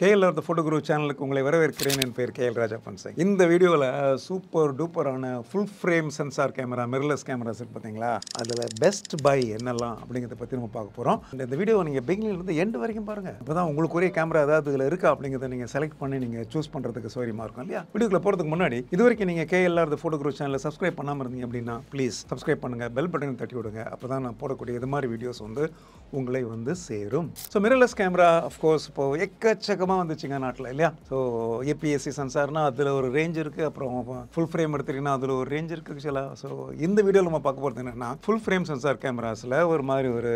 KLR the Photo Guru சேனலுக்கு உங்களை வரவேற்கிறேன். என் பேர் KL ராஜா பன்சை. இந்த வீடியோவில் சூப்பர் டூப்பரான full frame sensor camera mirrorless cameras இருக்கு பார்த்தீங்களா, அதில் பெஸ்ட் பை என்னெல்லாம் அப்படிங்கிறத பற்றி நம்ம பார்க்க போகிறோம். இந்த வீடியோவை நீங்கள் பிகினிங்லேருந்து எண்ட் வரைக்கும் பாருங்கள். அப்போ தான் உங்களுக்கு ஒரே கேமரா ஏதாவது இதில் இருக்கா அப்படிங்கிறத நீங்கள் செலக்ட் பண்ணி நீங்கள் சூஸ் பண்ணுறதுக்கு சௌரியமாக இருக்கும் இல்லையா. வீடியோக்குள்ள போகிறதுக்கு முன்னாடி இது வரைக்கும் நீங்கள் KLR the Photo Guru சேனலை சப்ஸ்கிரைப் பண்ணாமல் இருந்தீங்க அப்படின்னா ப்ளீஸ் சப்ஸ்கிரைப் பண்ணுங்கள், பெல் பட்டனை தட்டி விடுங்க. அப்போ தான் நான் போடக்கூடிய இது மாதிரி வீடியோஸ் வந்து உங்களை வந்து சேரும். ஸோ மிரர்லெஸ் கேமரா அஃப்கோர்ஸ் இப்போ எக்கச்சக்கமாக வந்துச்சுங்க நாட்டில் இல்லையா. ஸோ APS-C சென்சார்னால் அதில் ஒரு ரேஞ்ச் இருக்குது, அப்புறம் ஃபுல் ஃப்ரேம் எடுத்துட்டிங்கன்னா அதில் ஒரு ரேஞ்ச் இருக்குது ஆக்சுவலாக. ஸோ இந்த வீடியோவில் நம்ம பார்க்க போகிறது என்னென்னா ஃபுல் ஃப்ரேம் சென்சார் கேமராஸில் ஒரு மாதிரி ஒரு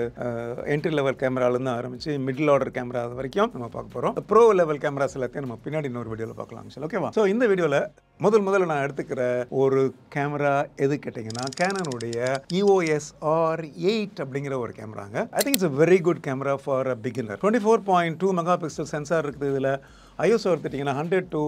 என்ட்ரி லெவல் கேமராலேருந்து ஆரம்பித்து மிடில் ஆர்டர் கேமரா அது வரைக்கும் நம்ம பார்க்க போகிறோம். ப்ரோ லெவல் கேமராஸ் எல்லாத்தையும் நம்ம பின்னாடி இன்னொரு வீடியோவில் பார்க்கலாம் ஆக்சுவலாக. ஓகேவா. ஸோ இந்த வீடியோவில் முதல்ல நான் எடுத்துக்கிற ஒரு கேமரா எது கேட்டிங்கன்னா கேனனுடைய EOS R8 அப்படிங்கிற ஒரு கேமராங்க. I think it's a very good camera for a beginner. 24.2 megapixel sensor இருக்குது. இதில் ISO எடுத்துட்டிங்கன்னா 100 to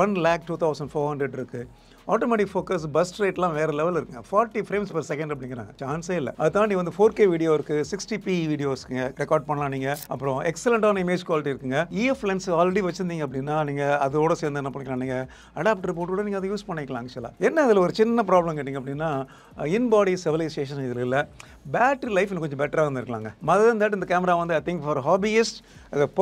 1,02,400 இருக்குது. ஆட்டோமேட்டிக் ஃபோக்கஸ் பஸ் ரேட்லாம் வேறு லெவல் இருக்குங்க. 40 frames per second அப்படிங்கிறாங்க, சான்ஸே இல்லை. அதை தாண்டி வந்து 4K வீடியோ இருக்குது, 60p வீடியோஸ்க்குங்க ரெக்கார்ட் பண்ணலாம் நீங்கள். அப்புறம் எக்ஸலண்ட்டான இமேஜ் குவாலிட்டி இருக்குங்க. EF லென்ஸ் ஆல்ரெடி வச்சுருந்தீங்க அப்படின்னா நீங்கள் அதோட சேர்ந்து என்ன பண்ணிக்கலாம், நீங்கள் அடாப்டர் போட்டு கூட நீங்கள் அதை யூஸ் பண்ணிக்கலாம் ஆக்சுவலாக. என்ன அதில் ஒரு சின்ன ப்ராப்ளம் கேட்டிங்க அப்படின்னா இன்பாடி ஸ்டெபிலைசேஷன் இதில் இல்லை. பேட்டரி லைஃப் இன்னும் கொஞ்சம் பெட்டராக வந்துருக்கலாங்க. மதர் தட் இந்த கேமரா வந்து ஐ திங்க் ஃபார் ஹாபியஸ்ட்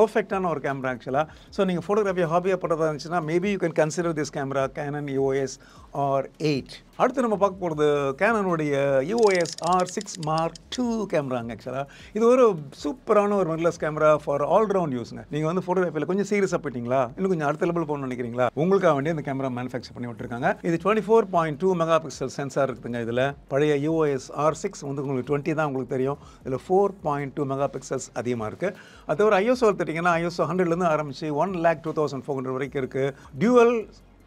பர்ஃபெக்டான ஒரு கேமரா ஆக்சுவலாக. ஸோ நீங்கள் ஃபோட்டோகிராஃபியை ஹாபியாக போட்டதாக இருந்துச்சுன்னா maybe you can consider this camera Canon EOS R8. அடுத்து நம்ம பார்க்க போகிறது கேனனுடைய EOS R6 Mark II கேமராங்க ஆக்சுவலாக. இது ஒரு சூப்பரான ஒரு மிரர்லெஸ் கேமரா ஃபார் ஆல்ரவுண்ட் யூஸுங்க. நீங்கள் வந்து ஃபோட்டோகிராஃபியில் கொஞ்சம் சீரியஸாக போயிட்டீங்களா, இன்னும் கொஞ்சம் அடுத்த லெவல் போகணும்னு நினைக்கிறீங்களா, உங்களுக்காக வேண்டிய இந்த கேமரா மேனுஃபேக்சர் பண்ணி விட்டுருக்காங்க. இது 24.2 மெகாபிக்சல் சென்சார் இருக்குதுங்க. இதில் பழைய EOS R6 வந்து உங்களுக்கு 20 தான் உங்களுக்கு தெரியும். இதில் 4.2 மெகாபிக்சல்ஸ் அதிகமாக இருக்குது. அது தவிர ISO எடுத்துட்டிங்கன்னா ISO 100லேருந்து ஆரம்பித்து 1,02,400 வரைக்கும் இருக்குது. டியூவல்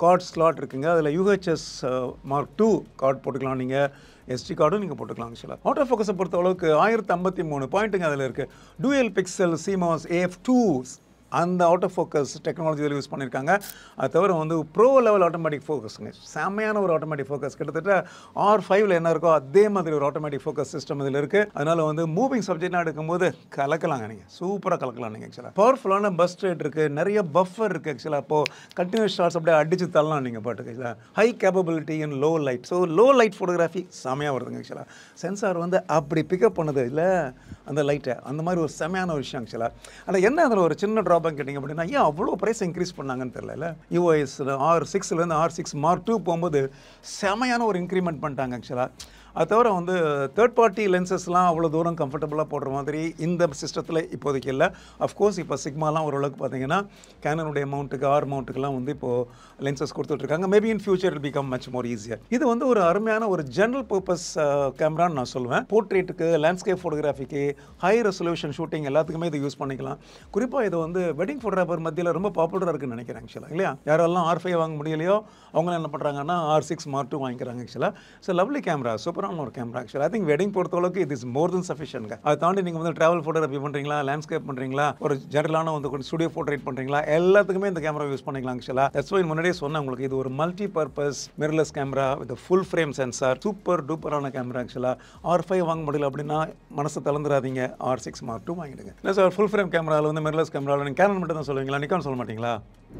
கார்ட் ஸ்லாட் இருக்குங்க. அதில் UHS Mark II கார்டு போட்டுக்கலாம், நீங்கள் SD கார்டும் நீங்கள் போட்டுக்கலாம் ஆக்சுவலாக. ஆட்டோ ஃபோக்கஸை பொறுத்த அளவுக்கு 1053 பாயிண்ட்டுங்க அதில் இருக்குது. டூயல் பிக்சல் CMOS AF2 அந்த ஆட்டோ ஃபோக்கஸ் டெக்னாலஜி இதில் யூஸ் பண்ணியிருக்காங்க. அது தவிர வந்து ப்ரோ லெவல் ஆட்டோமேட்டிக் ஃபோக்கஸுங்க, செம்மையான ஒரு ஆட்டோமேட்டிக் ஃபோக்கஸ். கிட்டத்தட்ட R5ல் என்ன இருக்கோ அதே மாதிரி ஒரு ஆட்டோமேட்டிக் ஃபோக்கஸ் சிஸ்டம் இதில் இருக்குது. அதனால் வந்து மூவிங் சப்ஜெக்டாக எடுக்கும்போது கலக்கலாங்க, நீங்கள் சூப்பராக கலக்கலாம் நீங்கள் ஆக்சுவலாக. பவர்ஃபுல்லான பஸ் ரேட் இருக்குது, நிறைய பஃபர் இருக்குது ஆக்சுவலாக. அப்போது கண்டினியூஸ் ஷாட்ஸ் அப்படியே அடிச்சு தள்ளலாம் நீங்கள் பாட்டுக்கு ஆக்சுவலாக. High capability and low light. So low light photography செம்மையாக வருதுங்க ஆக்சுவலாக. சென்சார் வந்து அப்படி பிக்கப் பண்ணுது இல்லை அந்த லைட்டை, அந்த மாதிரி ஒரு செம்மையான ஒரு விஷயம் ஆக்சுவலாக. ஆனால் என்ன அதில் ஒரு சின்ன ட்ராபேக் கேட்டிங்க அப்படின்னா ஏன் அவ்வளோ ப்ரைஸ் இன்க்ரீஸ் பண்ணாங்கன்னு தெரியல. EOS R6லேருந்து R6 Mark II போகும்போது செமையான ஒரு இன்க்ரிமெண்ட் பண்ணிட்டாங்க ஆக்சுவலாக. அது தவிர வந்து தேர்ட் பார்ட்டி லென்சஸ்லாம் அவ்வளோ தூரம் கம்ஃபர்டபுளாக போடுற மாதிரி இந்த சிஸ்டத்தில் இப்போதைக்கு இல்லை. அஃப்கோர்ஸ் இப்போ சிக்மாலாம் ஓரளவுக்கு பார்த்தீங்கன்னா கேனனுடைய மவுண்ட்டுக்கு மவுண்ட்டுக்கெல்லாம் வந்து இப்போது லென்சஸ் கொடுத்துட்ருக்காங்க. Maybe in future it become much more easier. இது வந்து ஒரு அருமையான ஒரு ஜென்ரல் பர்பஸ் கேமரான்னு நான் சொல்லுவேன். போர்ட்ரேட்டுக்கு, லேண்ட்ஸ்கேப் ஃபோட்டோகிராஃபிக்கு, ஹை ரெசல்யூஷன் ஷூட்டிங் எல்லாத்துக்குமே இதை யூஸ் பண்ணிக்கலாம். குறிப்பாக இது வந்து வெட்டிங் ஃபோட்டோகிராஃபர் மத்தியில் ரொம்ப பாப்புலராக இருக்குன்னு நினைக்கிறேன் ஆக்சுவலாக இல்லையா. யாரெல்லாம் R5 வாங்க முடியலையோ அவங்க என்ன பண்ணுறாங்கன்னா R6 Mark II வாங்கிக்கிறாங்க ஆக்சுவலாக. ஸோ லவ்லி கேமரா, சூப்பரான ஒரு கேமரா ஆக்சுவலாக. ஐ திங்க் வெட்டிங் பொறுத்தளவுக்கு இது இஸ் மோர் தென் சஃபிஷியன்ட்ங்க. அதை தாண்டி நீங்கள் வந்து ட்ராவல் ஃபோட்டோகிராஃபி பண்ணுறீங்களா, லேண்ட்ஸ்கேப் பண்ணுறீங்களா, ஒரு ஜெனரலான வந்து கொஞ்சம் ஸ்டுடியோ போர்ட்ரேட் பண்ணுறீங்களா, எல்லாத்துக்குமே இந்த கேமரா யூஸ் பண்ணிக்கலாம் ஆக்சுவலாக. தட்ஸ் வை முன்னாடியே சொன்னேன் உங்களுக்கு, இது ஒரு multi purpose mirrorless camera with full frame sensor, super டூப்பரான கேமரா ஆக்சுவலாக. R5 வாங்க முடியல அப்படின்னா மனசை தளர்ந்துடாதீங்க, R6 Mark II வாங்கிடுங்க. இல்லை சார் ஃபுல் ஃப்ரேம் கேமராவில் வந்து மிரர்லெஸ் கேமராவில் நீங்கள் கேனன் மட்டும் தான் சொல்லுவீங்களா, நிக்கான் சொல்ல மாட்டீங்களா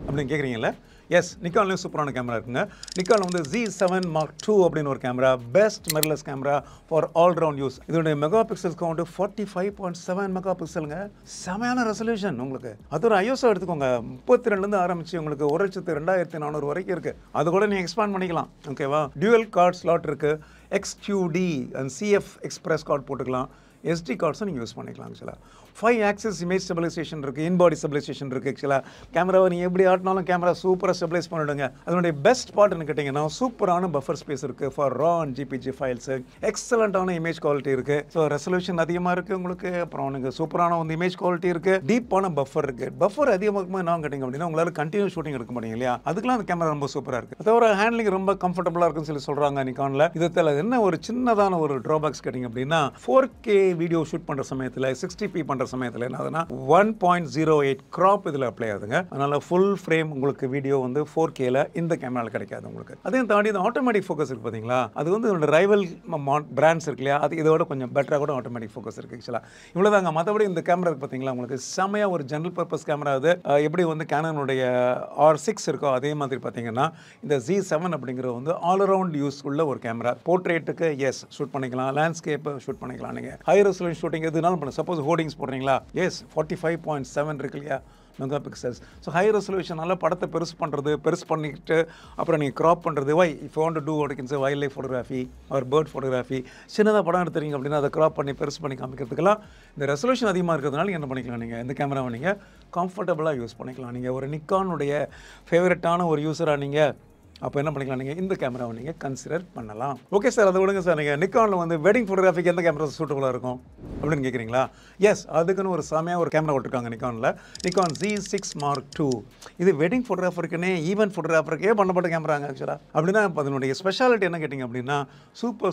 அப்படின்னு கேட்குறீங்களா? எஸ், நிக்கான்லேயும் சூப்பரான கேமரா இருக்குங்க. நிக்கான் வந்து Z7 Mark II அப்படின்னு ஒரு camera, best mirrorless camera for all-round use. இதோடைய மெகா பிக்சல்ஸ் கவுண்ட் 45.7 மெகா பிக்சலுங்க. செமையான ரெசல்யூஷன் உங்களுக்கு. அது ஒரு ISO எடுத்துக்கோங்க, 32லேருந்து ஆரம்பிச்சு உங்களுக்கு 1,02,400 வரைக்கும் இருக்குது. அது கூட நீங்கள் எக்ஸ்பேண்ட் பண்ணிக்கலாம் ஓகேவா. டியூவல் கார்ட் ஸ்லாட் இருக்குது, XQD and CF express card போட்டுக்கலாம். SD கார்ட்ஸும் நீங்கள் யூஸ் பண்ணிக்கலாம் ஆக்சுவலாக. 5 axis இமேஜ் ஸ்டெபிலைசேஷன் இருக்குது, இன்பாடி ஸ்டெபிலைசேஷன் இருக்குது ஆக்சுவலாக. கேமராவை நீங்கள் எப்படி ஆட்டினாலும் கேமரா சூப்பராக ஸ்டெபிலைஸ் பண்ணிவிடுங்க. அதனுடைய பெஸ்ட் பார்ட்னு கேட்டிங்கன்னா சூப்பரான பஃபர் ஸ்பேஸ் இருக்குது for RAW and GPG files. எக்ஸலண்ட்டான இமேஜ் குவாலிட்டி இருக்குது. ஸோ ரெசல்யூஷன் அதிகமாக இருக்குது உங்களுக்கு. அப்புறம் நீங்கள் சூப்பரான வந்து இமேஜ் குவாலிட்டி இருக்குது. டீப்பான பஃபர் இருக்குது. பஃபர் அதிகமாக என்ன கேட்டிங்க அப்படின்னா உங்களால் கண்டினியூஸ் ஷூட்டிங் எடுக்க முடியும் இல்லையா. அதுக்கெலாம் அந்த கேமரா ரொம்ப சூப்பராக இருக்குது. அதோட ஹேண்ட்லிங் ரொம்ப கம்ஃபர்டபுளாக இருக்குன்னு சொல்லி சொல்கிறாங்க நிக்கானில். இதில் என்ன ஒரு சின்னதான ஒரு ட்ராபேக்ஸ் கேட்டிங்க அப்படின்னா 4K வீடியோ ஷூட் பண்ணுற சமயத்தில் 60p பண்ணுற சமயத்தில் என்ன ஆகுதுன்னா 1.08 crop இதில் அப்ளை ஆகுதுங்க. அதனால் ஃபுல் ஃப்ரேம் உங்களுக்கு வீடியோ வந்து 4Kல இந்த கேமராவில் கிடைக்காது உங்களுக்கு. அதையும் தாண்டி இந்த ஆட்டோமேட்டிக் ஃபோக்கஸ் இருக்குது பார்த்தீங்களா, அது வந்து இதோட ரைவல் பிராண்ட்ஸ் இருக்கு இல்லையா, அது இதோட கொஞ்சம் பெட்டராக கூட ஆட்டோமேட்டிக் ஃபோக்கஸ் இருக்குது ஆக்சுவலாக. இவ்வளோதாங்க. மற்றபடி இந்த கேமரா இருக்குது பார்த்தீங்களா, உங்களுக்கு செமையாக ஒரு ஜென்ரல் பர்பஸ் கேமரா. அது எப்படி வந்து கேனனுடைய R6 இருக்கோ அதே மாதிரி பார்த்தீங்கன்னா இந்த Z7 அப்படிங்கிற வந்து ஆல் அரவுண்ட் யூஸ் உள்ள ஒரு கேமரா. போர்ட்ரேட்டுக்கு எஸ் ஷூட் பண்ணிக்கலாம், லேண்ட்ஸ்கேப்பை ஷூட் பண்ணிக்கலாம், நீங்கள் ஹை ரெசல்யூஷன் ஷூட்டிங் எதுனாலும் பண்ணலாம். சப்போஸ் ஹோர்டிங்ஸ் போடுறீங்களா, எஸ் 45.7 இருக்கு இல்லையா மெகா பிக்சல்ஸ். ஸோ ஹை ரெசல்யூஷனால படத்தை பெருசு பண்ணிட்டு அப்புறம் நீங்கள் க்ராப் பண்ணுறது. Why if you want to do what you can say wildlife photography or bird photography, சின்னதாக படம் எடுத்துறீங்க அப்படின்னா அதை க்ராப் பண்ணி பெருசு பண்ணி காமிக்கிறதுக்கெல்லாம் இந்த ரெசல்யூஷன் அதிகமாக இருக்கிறதுனால என்ன பண்ணிக்கலாம், நீங்கள் இந்த கேமராவை நீங்கள் கம்ஃபர்டபுளாக யூஸ் பண்ணிக்கலாம். நீங்கள் ஒரு நிக்கானுடைய ஃபேவரட்டான ஒரு யூஸராக நீங்கள் அப்போ என்ன பண்ணிக்கலாம், நீங்கள் இந்த கேமராவை நீங்கள் கன்சிடர் பண்ணலாம். ஓகே சார், அதை விடுங்க சார். நீங்கள் நிக்கானில் வந்து வெட்டிங் ஃபோட்டோகிராஃபிக்கு எந்த கேமரா சூட்டபுளாக இருக்கும் அப்படின்னு கேட்குறீங்களா? எஸ், அதுக்குன்னு ஒரு செமையாக ஒரு கேமரா விட்டுருக்காங்க நிக்கானில், நிக்கான் Z6 Mark II. இது வெட்டிங் ஃபோட்டோகிராஃபருக்குன்னே ஈவென்ட் ஃபோட்டோகிராஃபருக்கே பண்ணப்பட்ட கேமராங்க ஆக்சுவலாக. அப்படின்னா அதனுடைய ஸ்பெஷாலிட்டி என்ன கேட்டிங்க அப்படின்னா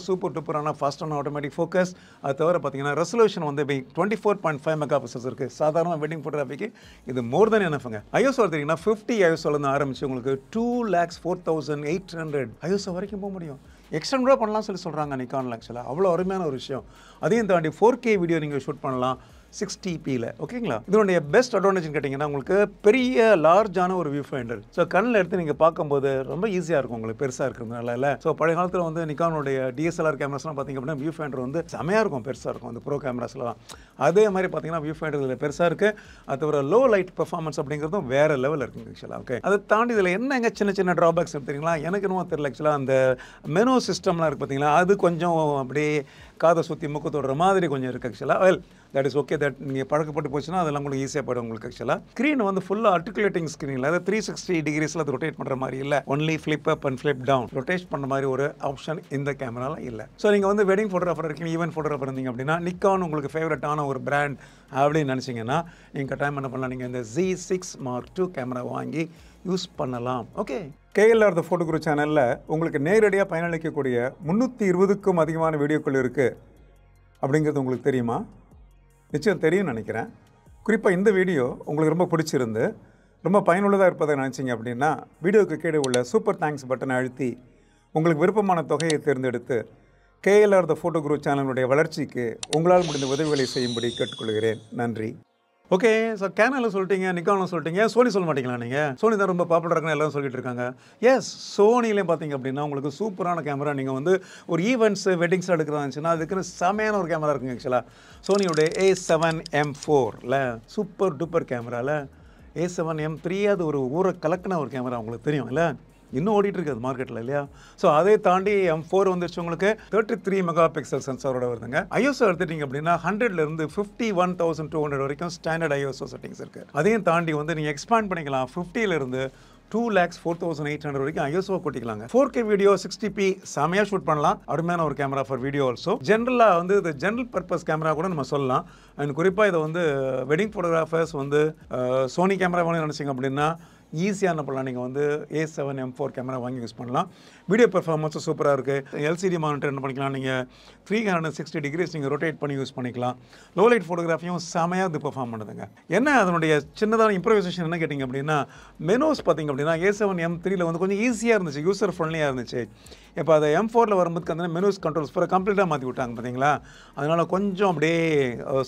சூப்பர் டூப்பரான ஃபாஸ்டான ஆட்டோமேட்டிக் ஃபோக்கஸ். அது தவிர பார்த்தீங்கன்னா ரெசல்யூஷன் வந்து 24.5 மெகா பிக்சல்ஸ் இருக்குது. சாதாரண வெட்டிங் ஃபோட்டோகிராஃபிக்கு இது மோர் தென் எனஃப்ங்க. ஐஎஸ்ஓ எடுத்தீங்கன்னா 50 ஐஎஸ்ஓலேருந்து ஆரம்பிச்சு உங்களுக்கு 2,04,800 ஐஎஸ்ஓ வரைக்கும் போக முடியும். எக்ஸ்டெண்ட் கூட பண்ணலாம் சொல்கிறாங்க நிக்கானில் ஆக்சுவலாக. அவ்வளோ அருமையான ஒரு விஷயம். அதையும் தாண்டி 4K வீடியோ நீங்கள் ஷூட் பண்ணலாம் 60pல. ஓகேங்களா? இதனுடைய பெஸ்ட் அட்வான்டேஜ்னு கேட்டிங்கன்னா உங்களுக்கு பெரிய லார்ஜான ஒரு வியூ ஃபைண்டர். ஸோ கண்ணில் எடுத்து நீங்கள் பார்க்கும்போது ரொம்ப ஈஸியாக இருக்கும் உங்களுக்கு, பெருசாக இருக்கிறதுனால இல்லை. ஸோ பழைய காலத்தில் வந்து நிக்கானுடைய DSLR கேமராஸ்லாம் பார்த்திங்க அப்படின்னா வியூ ஃபைண்டர் வந்து செமையாக இருக்கும், பெருசாக இருக்கும் அந்த ப்ரோ கேமராஸ்லாம். அதே மாதிரி பார்த்தீங்கன்னா வியூ ஃபைண்டர் இதில் பெருசாக இருக்குது. அது ஒரு லோ லைட் பெர்ஃபார்மன்ஸ் அப்படிங்கிறதும் வேறு லெவலில் இருக்குங்க ஆக்சுவலாக. ஓகே, அதை தாண்டி இதில் என்னங்க சின்ன ட்ராபேக்ஸ் தெரியுங்களா, எனக்கு என்னமோ தெரியல ஆக்சுவலாக. அந்த மெனு சிஸ்டம்லாம் இருக்குது பார்த்தீங்களா, அது கொஞ்சம் அப்படியே காதை சுற்றி முக்கு தொடுற மாதிரி கொஞ்சம் இருக்குது ஆக்சுவலாக. Well that is okay, that நீங்கள் பழக்கப்பட்டு போச்சுன்னா அதெல்லாம் உங்களுக்கு ஈஸியாக போய்டும் உங்களுக்கு ஆக்சுவலாக. ஸ்க்ரீன் வந்து ஃபுல்லாக ஆர்டிகுலேட்டிங் ஸ்க்ரீனில், அதாவது 360 டிகிரிஸில் அது ரொட்டேட் பண்ணுற மாதிரி இல்லை, only flip up and flip down. Rotate பண்ணுற மாதிரி ஒரு ஆப்ஷன் இந்த கேமராவில் இல்லை. ஸோ நீங்கள் வந்து வெட்டிங் ஃபோட்டோகிராஃபர் இருக்கீங்க, ஈவென்ட் ஃபோட்டோகிராஃபர் இருந்தீங்க அப்படின்னா நிக்கான் உங்களுக்கு ஃபேவரட்டான ஒரு பிராண்ட் அப்படின்னு நினச்சிங்கன்னா நீங்கள் கட்டாயம் என்ன பண்ணலாம், நீங்கள் இந்த Z6 Mark II கேமரா வாங்கி யூஸ் பண்ணலாம். ஓகே, KLR த ஃபோட்டோ குரு சேனலில் உங்களுக்கு நேரடியாக பயனளிக்கக்கூடிய 320க்கும் அதிகமான வீடியோக்கள் இருக்குது அப்படிங்கிறது உங்களுக்கு தெரியுமா? நிச்சயம் தெரியும்னு நினைக்கிறேன். குறிப்பாக இந்த வீடியோ உங்களுக்கு ரொம்ப பிடிச்சிருந்து ரொம்ப பயனுள்ளதாக இருப்பதை நினச்சிங்க அப்படின்னா வீடியோவுக்கு கீழே உள்ள சூப்பர் தேங்க்ஸ் பட்டனை அழுத்தி உங்களுக்கு விருப்பமான தொகையை தேர்ந்தெடுத்து KLR த ஃபோட்டோ குரு சேனலுடைய வளர்ச்சிக்கு உங்களால் முடிந்த உதவிகளை செய்யும்படி கேட்டுக்கொள்கிறேன். நன்றி. ஓகே, ஸோ கேனலில் சொல்லிட்டீங்க, நிக்கானில் சொல்லிட்டீங்க, சோனி சொல்ல மாட்டீங்களா நீங்கள்? சோனி தான் ரொம்ப பாப்புலராக இருக்குன்னு எல்லாம் சொல்லிட்டு இருக்காங்க. எஸ், சோனிலேயும் பார்த்தீங்க அப்படின்னா உங்களுக்கு சூப்பரான கேமரா. நீங்கள் வந்து ஒரு ஈவெண்ட்ஸ் வெட்டிங்ஸ் எடுக்கிறதா இருந்துச்சுன்னா அதுக்குன்னு செமையான ஒரு கேமரா இருக்குங்க ஆக்சுவலாக. சோனியோடைய A7M4ல சூப்பர் டூப்பர் கேமராவில் A7M3 அது ஒரு ஊரை கலக்கின ஒரு கேமரா, உங்களுக்கு தெரியும் இல்லை? இன்னும் ஓடிட்டு இருக்குது மார்க்கெட்டில் இல்லையா? ஸோ அதை தாண்டி M4 வந்துருச்சு உங்களுக்கு 33 மெகா பிக்சல் சென்சாரோட வருதுங்க. ஐஎஸ்ஓ எடுத்துட்டீங்க அப்படின்னா 100லேருந்து 51,200 வரைக்கும் ஸ்டாண்டர்ட் ஐஎஸ்ஓ செட்டிங்ஸ் இருக்குது. அதையும் தாண்டி வந்து நீங்கள் எக்ஸ்பேண்ட் பண்ணிக்கலாம். 50லேருந்து 2,04,800 வரைக்கும் ஐஎஸ்ஓ கொட்டிக்கலாங்க. 4K வீடியோ 60p செமையாக ஷூட் பண்ணலாம். அருமையான ஒரு கேமரா ஃபார் வீடியோ ஆல்சோ. ஜென்ரலாக வந்து இது ஜென்ரல் பர்பஸ் கேமரா கூட நம்ம சொல்லலாம். அண்ட் குறிப்பாக இதை வந்து வெட்டிங் ஃபோட்டோகிராஃபர்ஸ் வந்து சோனி கேமரா வேணும்னு நினச்சிங்க அப்படின்னா ஈஸியாக என்ன பண்ணலாம், நீங்கள் வந்து A7M4 கேமரா வாங்கி யூஸ் பண்ணலாம். வீடியோ பெர்ஃபார்மன்ஸும் சூப்பராக இருக்குது. எல்சிடி மானிட்டர் என்ன பண்ணிக்கலாம், நீங்கள் 360 டிகிரிஸ் நீங்கள் ரொட்டேட் பண்ணி யூஸ் பண்ணிக்கலாம். லோ லைட் ஃபோட்டோகிராஃபியும் செமையாக இது பெர்ஃபார்ம் பண்ணுதுங்க. என்ன அதனுடைய சின்னதான இம்ப்ரவைசேஷன் என்ன கேட்டிங்க அப்படின்னா மெனோஸ் பார்த்திங்க அப்படின்னா A7M3ல வந்து கொஞ்சம் ஈஸியாக இருந்துச்சு, யூசர் ஃப்ரெண்ட்லியாக இருந்துச்சு. இப்போ அதை M4ல வரும்போது அந்த மெனூஸ் கண்ட்ரோல்ஸ் பூரா கம்ப்ளீட்டாக மாற்றி விட்டாங்க பார்த்தீங்களா. அதனால் கொஞ்சம் அப்படியே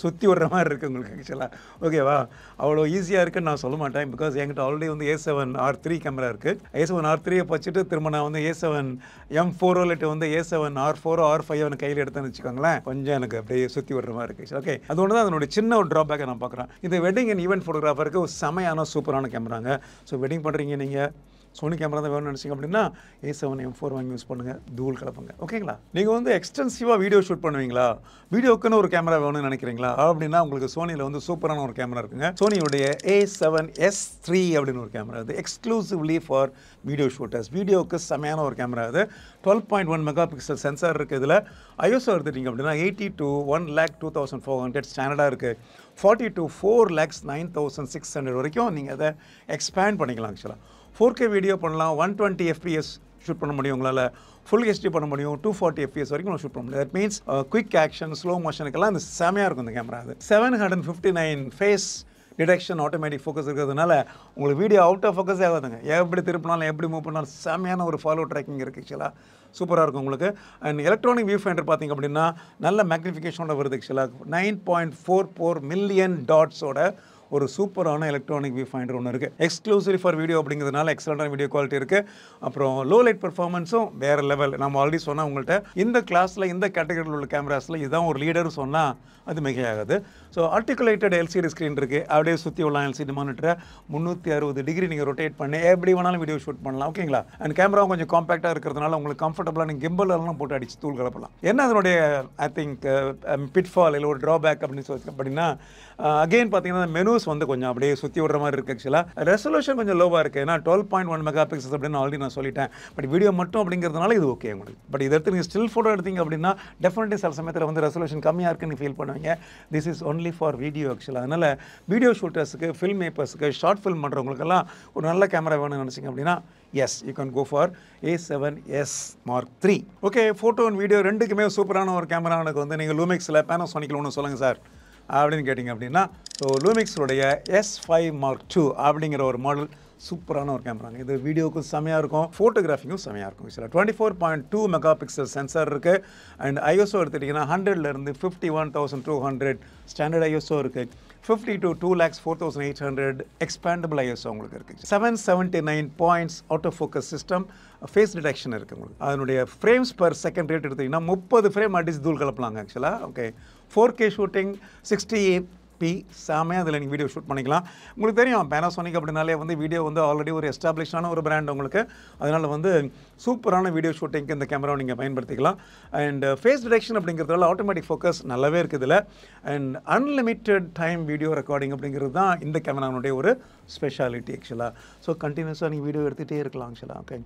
சுற்றி விடுற மாதிரி இருக்குது உங்களுக்கு ஆக்சுவலாக. ஓகேவா? அவ்வளோ ஈஸியாக இருக்குன்னு நான் சொல்ல மாட்டேன். பிகாஸ் என்கிட்ட ஆல்ரெடி வந்து A7R3 கேமரா இருக்குது. A7R3 வச்சுட்டு திரும்ப நான் வந்து A7M4 இல்லாட்டி வந்து A7R4 R5 கையில் எடுத்தேன்னு வச்சுக்கோங்களேன், கொஞ்சம் எனக்கு அப்படியே சுற்றி விடுற மாதிரி இருக்குது. ஓகே, அது ஒன்று தான் அதனுடைய சின்ன ஒரு ட்ராபேக்கை நான் பார்க்குறேன். இது வெட்டிங் அண்ட் ஈவெண்ட் ஃபோட்டோகிராஃபருக்கு ஒரு செமையான சூப்பரான கேமராங்க. ஸோ வெட்டிங் பண்ணுறீங்க நீங்கள் சோனி கேமரா தான் வேணும்னு நினச்சிங்க அப்படின்னா A7M4 வாங்கி யூஸ் பண்ணுங்கள், தூள் கலப்புங்க. ஓகேங்களா? நீங்கள் வந்து எக்ஸ்டென்சிவாக வீடியோ ஷூட் பண்ணுவீங்களா, வீடியோக்குன்னு ஒரு கேமரா வேணும்னு நினைக்கிறீங்களா அப்படின்னா உங்களுக்கு சோனியில் வந்து சூப்பரான ஒரு கேமரா இருக்குங்க. சோனியுடைய A7S3 அப்படின்னு ஒரு கேமரா, அது எக்ஸ்க்ளூசிவ்லி ஃபார் வீடியோ ஷூட்டர்ஸ். வீடியோவுக்கு செமையான ஒரு கேமரா. அது 12.1 மெகா பிக்சல் சென்சார் இருக்குது. இதில் ஐஎஸ்ஓ எடுத்துட்டிங்க அப்படின்னா 80 to 1,02,400 ஸ்டாண்டர்டாக இருக்குது. 40 to 4,09,600 வரைக்கும் நீங்கள் அதை எக்ஸ்பேண்ட் பண்ணிக்கலாம் ஆக்சுவலாக. 4K வீடியோ பண்ணலாம், 120 FPS ஷூட் பண்ண முடியும் உங்களால். ஃபுல் ஹெச்டி பண்ண முடியும், 240 fps வரைக்கும் நம்ம ஷூட் பண்ண முடியும். That means quick action, slow மோஷனுக்கெல்லாம் இந்த செமையாக இருக்கும் இந்த கேமரா. அது 759 ஃபேஸ் டிடெக்ஷன் ஆட்டோமேட்டிக் ஃபோக்கஸ் இருக்கிறதுனால உங்களுக்கு வீடியோ அவுட் ஆஃப் ஃபோக்கஸே ஆகாதுங்க. எப்படி திருப்பினாலும் எப்படி மூவ் பண்ணாலும் செமையான ஒரு ஃபாலோ ட்ராக்கிங் இருக்குது. ஆக்சுவலாக சூப்பராக இருக்கும் உங்களுக்கு. அண்ட் எலக்ட்ரானிக் வியூ ஃபைண்டர் பார்த்திங்க அப்படின்னா நல்ல மேக்னிஃபிகேஷனோட வருது. ஆக்சுவலாக 9.44 மில்லியன் டாட்ஸோட ஒரு சூப்பரான எலக்ட்ரானிக் வியூ ஃபைண்டர் ஒன்று இருக்குது. எக்ஸ்க்ளூசிவ் ஃபார் வீடியோ அப்படிங்கிறதுனால எக்ஸலண்டான வீடியோ குவாலிட்டி இருக்குது. அப்புறம் லோ லைட் பர்ஃபார்மன்ஸும் வேறு லெவல். நம்ம ஆல்ரெடி சொன்னால் உங்கள்கிட்ட இந்த கிளாஸில் இந்த கேட்டகரியில் உள்ள கேமராஸில் இதுதான் ஒரு லீடர்னு சொன்னால் அது மிகையாகாது. ஸோ ஆர்டிகுலேட்டட் எல்சிடி ஸ்க்ரீன் இருக்குது. அப்படியே சுற்றி உள்ள எல்சிடி மானிட்டரை 360 டிகிரி நீங்கள் ரொட்டேட் பண்ணி எப்படி வேணாலும் வீடியோ ஷூட் பண்ணலாம். ஓகேங்களா? அண்ட் கேமராவும் கொஞ்சம் காம்பேக்டாக இருக்கிறதுனால உங்களுக்கு கம்ஃபர்டபுளாக நீங்கள் கிம்பலெல்லாம் போட்டு அடிச்சு தூள் கலப்பலாம். என்ன அதனுடைய ஐ திங்க் பிட்ஃபால் இல்லை ஒரு ட்ராபேக் அப்படின்னு சொல்லி அப்படின்னா அகெயின் பார்த்தீங்கன்னா மெனூஸ் வந்து கொஞ்சம் அப்படியே சுற்றி விடுற மாதிரி இருக்குது. ஆக்சுவலாக ரெசல்யூஷன் கொஞ்சம் லோவாக இருக்குது. ஏன்னா 12.1 மெகா பிக்சல்ஸ் அப்படின்னு ஆல்ரெடி நான் சொல்லிட்டேன். பட் வீடியோ மட்டும் அப்படிங்கிறதுனால இது ஓகே உங்களுக்கு. பட் இதை எடுத்து நீங்கள் ஸ்டில் ஃபோட்டோ எடுத்தீங்க அப்படின்னா டெஃபினெட்லி சில சமயத்தில் வந்து ரெசல்யூஷன் கம்மியாக இருக்குன்னு ஃபீல் பண்ணுவீங்க. This is only for video. ஆக்சுவலாக அதனால் வீடியோ ஷூட்டர்ஸுக்கு, ஃபில்ம் மேக்கர்ஸுக்கு, ஷார்ட் ஃபில்ம் பண்ணுறவங்களுக்கெல்லாம் ஒரு நல்ல கேமரா வேணும்னு நினச்சிங்க அப்படின்னா yes you can go for A7S Mark III. Okay, photo and video ரெண்டுக்குமே சூப்பரான ஒரு கேமரா எனக்கு வந்து நீங்கள் லூமிக்ஸில் பேனாசோனிக்கில் ஒன்று சொல்லுங்கள் சார் அப்படின்னு கேட்டிங்க அப்படின்னா ஸோ லூமிக்ஸுடைய S5 Mark II அப்படிங்கிற ஒரு மாடல் சூப்பரான ஒரு கேமராங்க. இது வீடியோக்கும் செமையாக இருக்கும், ஃபோட்டோகிராஃபிக்கும் செமையாக இருக்கும். சில 24.2 மெகா பிக்சல் சென்சார் இருக்குது. அண்ட் ஐஎஸ்ஓ எடுத்துட்டிங்கன்னா 100லேருந்து 51,200 ஸ்டாண்டர்ட் ஐஎஸ்ஓ இருக்குது. 50 to 2,04,800 எக்ஸ்பேண்டபிள் ஐஎஸ்ஓ உங்களுக்கு இருக்குது. 779 points auto focus system, face detection இருக்குது உங்களுக்கு. அதனுடைய ஃப்ரேம்ஸ் பர் செகண்ட் ரேட் எடுத்திங்கன்னா 30 ஃப்ரேம் அடிச்சு தூள் கலப்பலாங்க. ஆக்சுவலாக ஓகே 4K ஷூட்டிங் 60p செமையாக அதில் நீங்கள் வீடியோ ஷூட் பண்ணிக்கலாம். உங்களுக்கு தெரியும் பேனாசோனிக் அப்படின்னாலே வந்து வீடியோ வந்து ஆல்ரெடி ஒரு எஸ்டாப்ளிஷ்டான ஒரு பிராண்ட் உங்களுக்கு. அதனால் வந்து சூப்பரான வீடியோ ஷூட்டிங்க்கு இந்த கேமராவை நீங்கள் பயன்படுத்திக்கலாம். அண்ட் ஃபேஸ் டிடெக்ஷன் அப்படிங்கிறதுனால ஆட்டோமேட்டிக் ஃபோக்கஸ் நல்லாவே இருக்குது இதில். And unlimited time video recording அப்படிங்கிறது தான் இந்த கேமரானுடைய ஒரு ஸ்பெஷாலிட்டி. ஆக்சுவலாக ஸோ கண்டினியூஸாக நீங்கள் வீடியோ எடுத்துகிட்டே இருக்கலாம். ஆக்சுவலாக ஓகே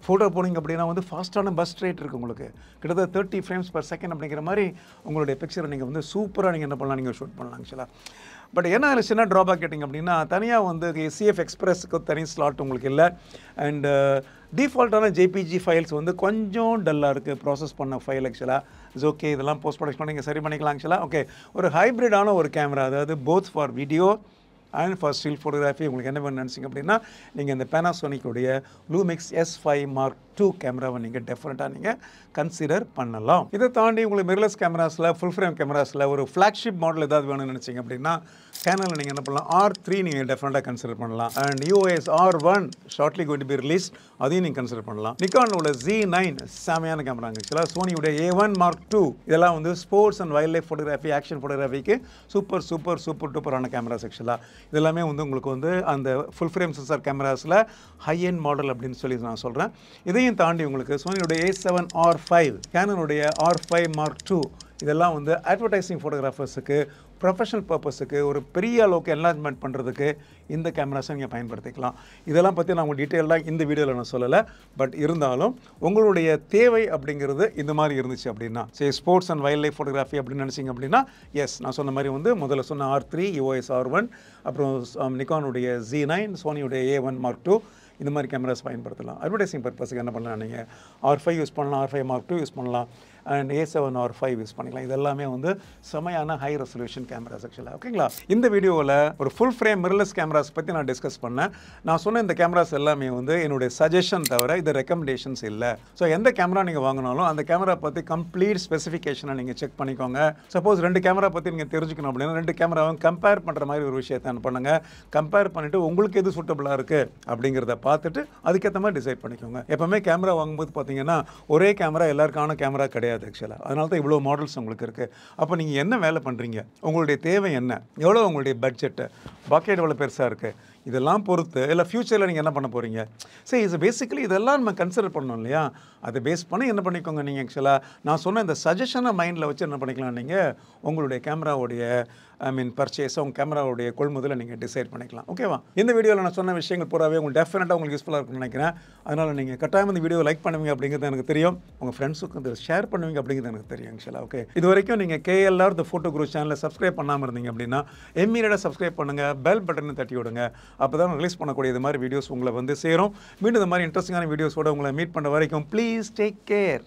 ஃபோட்டோ போனிங்க அப்படின்னா வந்து ஃபாஸ்ட்டான பஸ் ரேட் இருக்குது உங்களுக்கு. கிட்டத்தட்ட 30 ஃப்ரேம்ஸ் பர் செகண்ட் அப்படிங்கிற மாதிரி உங்களுடைய பிக்சரை நீங்கள் வந்து சூப்பராக நீங்கள் என்ன பண்ணலாம், நீங்கள் ஷூட் பண்ணலாம். ஆக்சுவலாக பட் என்ன அதில் சின்ன ட்ராபேக் கேட்டிங்க அப்படின்னா தனியாக வந்து CF எக்ஸ்பிரஸுக்கு தனி ஸ்லாட் உங்களுக்கு இல்லை. அண்டு டிஃபால்ட்டான ஜேபிஜி ஃபைல்ஸ் வந்து கொஞ்சம் டல்லாக இருக்குது ப்ராசஸ் பண்ண ஃபைல். ஆக்சுவலாக இட்ஸ் ஓகே, இதெல்லாம் போஸ்ட் ப்ரொடக்ஷன் நீங்கள் சரி பண்ணிக்கலாம். ஆக்சுவலாக ஓகே ஒரு ஹைப்ரிடான ஒரு கேமரா, அதாவது both for video and for still photography உங்களுக்கு என்ன வேணும்னு நினச்சிங்க அப்படின்னா நீங்கள் இந்த பேனாசோனிக்குடைய லூமிக்ஸ் S5 Mark II கேமராவை நீங்கள் டெஃபினட்டாக நீங்கள் கன்சிடர் பண்ணலாம். இதை தாண்டி உங்களுக்கு மிரர்லெஸ் கேமராஸில், ஃபுல் ஃப்ரேம் கேமராஸில் ஒரு ஃப்ளாக்ஷிப் மாடல் ஏதாவது வேணும்னு நினச்சிங்க அப்படின்னா கேனலில் நீங்கள் என்ன பண்ணலாம், R3 நீங்கள் டெஃபினட்டாக கன்சிடர் பண்ணலாம். And EOS R1 shortly going to be release, அதையும் நீங்கள் கன்சிடர் பண்ணலாம். நிக்கானில் உள்ள Z9 செமையான கேமராங்க. ஆக்சுவலாக சோனியுடைய A1 Mark II இதெல்லாம் வந்து sports and wildlife photography, action ஃபோட்டோகிராஃபிக்கு சூப்பர் சூப்பர் சூப்பர் டூப்பரான கேமராஸ். ஆக்சுவலாக இதெல்லாமே வந்து உங்களுக்கு வந்து அந்த ஃபுல் ஃப்ரேம் சென்சார் கேமராஸில் ஹை எண்ட் மாடல் அப்படின்னு சொல்லி நான் சொல்கிறேன். இதையும் தாண்டி உங்களுக்கு சோனியுடைய A7R5, கேனனுடைய R5 Mark II இதெல்லாம் வந்து அட்வர்டைசிங் ஃபோட்டோகிராஃபர்ஸுக்கு, ப்ரொஃபஷனல் பர்பஸுக்கு, ஒரு பெரிய அளவுக்கு என்லார்ஜ்மெண்ட் பண்ணுறதுக்கு இந்த கேமராஸை நீங்கள் பயன்படுத்திக்கலாம். இதெல்லாம் பற்றி நான் உங்களுக்கு டீட்டெயிலாக இந்த வீடியோவில் நான் சொல்லலை. பட் இருந்தாலும் உங்களுடைய தேவை அப்படிங்கிறது இந்த மாதிரி இருந்துச்சு அப்படின்னா, சரி sports and wildlife photography அப்படின்னு நினச்சிங்க அப்படின்னா எஸ் நான் சொன்ன மாதிரி வந்து முதல்ல சொன்ன R3, EOS R1, அப்புறம் நிக்கானுடைய Z9, சோனியுடைய A1 Mark II இந்த மாதிரி கேமராஸ் பயன்படுத்தலாம். அட்வர்டைசிங் பர்பஸுக்கு என்ன பண்ணலாம், நீங்கள் R5 யூஸ் பண்ணலாம், R5 Mark II யூஸ் பண்ணலாம், அண்ட் A7R5 யூஸ் பண்ணிக்கலாம். இதெல்லாமே வந்து செமையான ஹை ரெசல்யூஷன் கேமராஸ். ஆக்சுவலாக ஓகேங்களா. இந்த வீடியோவில் ஒரு ஃபுல் ஃப்ரேம் மிரர்லெஸ் கேமராஸ் பற்றி நான் டிஸ்கஸ் பண்ணேன். நான் சொன்ன இந்த கேமராஸ் எல்லாமே வந்து என்னுடைய சஜஷன் தவிர இது ரெக்கமெண்டேஷன்ஸ் இல்லை. ஸோ எந்த கேமரா நீங்கள் வாங்கினாலும் அந்த கேமரா பற்றி கம்ப்ளீட் ஸ்பெசிஃபிகேஷனை நீங்கள் செக் பண்ணிக்கோங்க. சப்போஸ் 2 கேமரா பற்றி நீங்கள் தெரிஞ்சுக்கணும் அப்படின்னா 2 கேமராவும் கம்பேர் பண்ணுற மாதிரி ஒரு விஷயத்தை என்ன பண்ணுங்கள், கம்பேர் பண்ணிவிட்டு உங்களுக்கு எது சூட்டபுளாக இருக்குது அப்படிங்கிறத பார்த்துட்டு அதுக்கேற்ற மாதிரி டிசைட் பண்ணிக்கோங்க. எப்போவுமே கேமரா வாங்கும்போது பார்த்தீங்கன்னா ஒரே கேமரா எல்லாருக்கான கேமரா கிடையாது. ஆக்சுவலாக அதனால தான் இவ்வளோ மாடல்ஸ் உங்களுக்கு இருக்குது. அப்போ நீங்கள் என்ன வேலை பண்ணுறீங்க, உங்களுடைய தேவை என்ன, எவ்வளோ உங்களுடைய பட்ஜெட்டு, பாக்கெட் எவ்வளோ பெருசாக இருக்குது, இதெல்லாம் பொறுத்து இல்லை ஃப்யூச்சரில் நீங்கள் என்ன பண்ண போகிறீங்க. சரி இது பேசிக்கலி இதெல்லாம் நம்ம கன்சிடர் பண்ணணும் இல்லையா. அதை பேஸ் பண்ணி என்ன பண்ணிக்கோங்க நீங்கள். ஆக்சுவலாக நான் சொன்ன இந்த சஜஷனை மைண்டில் வச்சு என்ன பண்ணிக்கலாம், நீங்கள் உங்களுடைய கேமராவுடைய பர்ச்சேஸை உங்கள் கேமராவுடைய கொள்முதலை நீங்கள் டிசைட் பண்ணிக்கலாம். ஓகேவா. இந்த வீடியோவில் நான் சொன்ன விஷயங்கள் பூராவே உங்களுக்கு டெஃபினட்டாக உங்களுக்கு யூஸ்ஃபுல்லாக இருக்கும்னு நினைக்கிறேன். அதனால் நீங்கள் கட்டாயம் இந்த வீடியோ லைக் பண்ணுவீங்க அப்படிங்கிறது எனக்கு தெரியும். உங்கள் ஃப்ரெண்ட்ஸுக்கு வந்து ஷேர் பண்ணுவீங்க அப்படிங்கிறது எனக்கு தெரியும். ஆக்சுவலாக ஓகே இது வரைக்கும் நீங்கள் KLR த ஃபோட்டோ குரூப் சேனலை சப்ஸ்கிரைப் பண்ணாமல் இருந்தீங்க அப்படின்னா இம்மீடியட்டாக சப்ஸ்கிரைப் பண்ணுங்கள், பெல் பட்டனை தட்டி விடுங்க. அப்போ தான் ரிலீஸ் பண்ணக்கூடிய இது மாதிரி வீடியோஸ் உங்களை வந்து சேரும். மீண்டும் இந்த மாதிரி இன்ட்ரெஸ்டிங்கான வீடியோஸோட உங்களை மீட் பண்ண வரைக்கும் ப்ளீஸ் டேக் கேர்.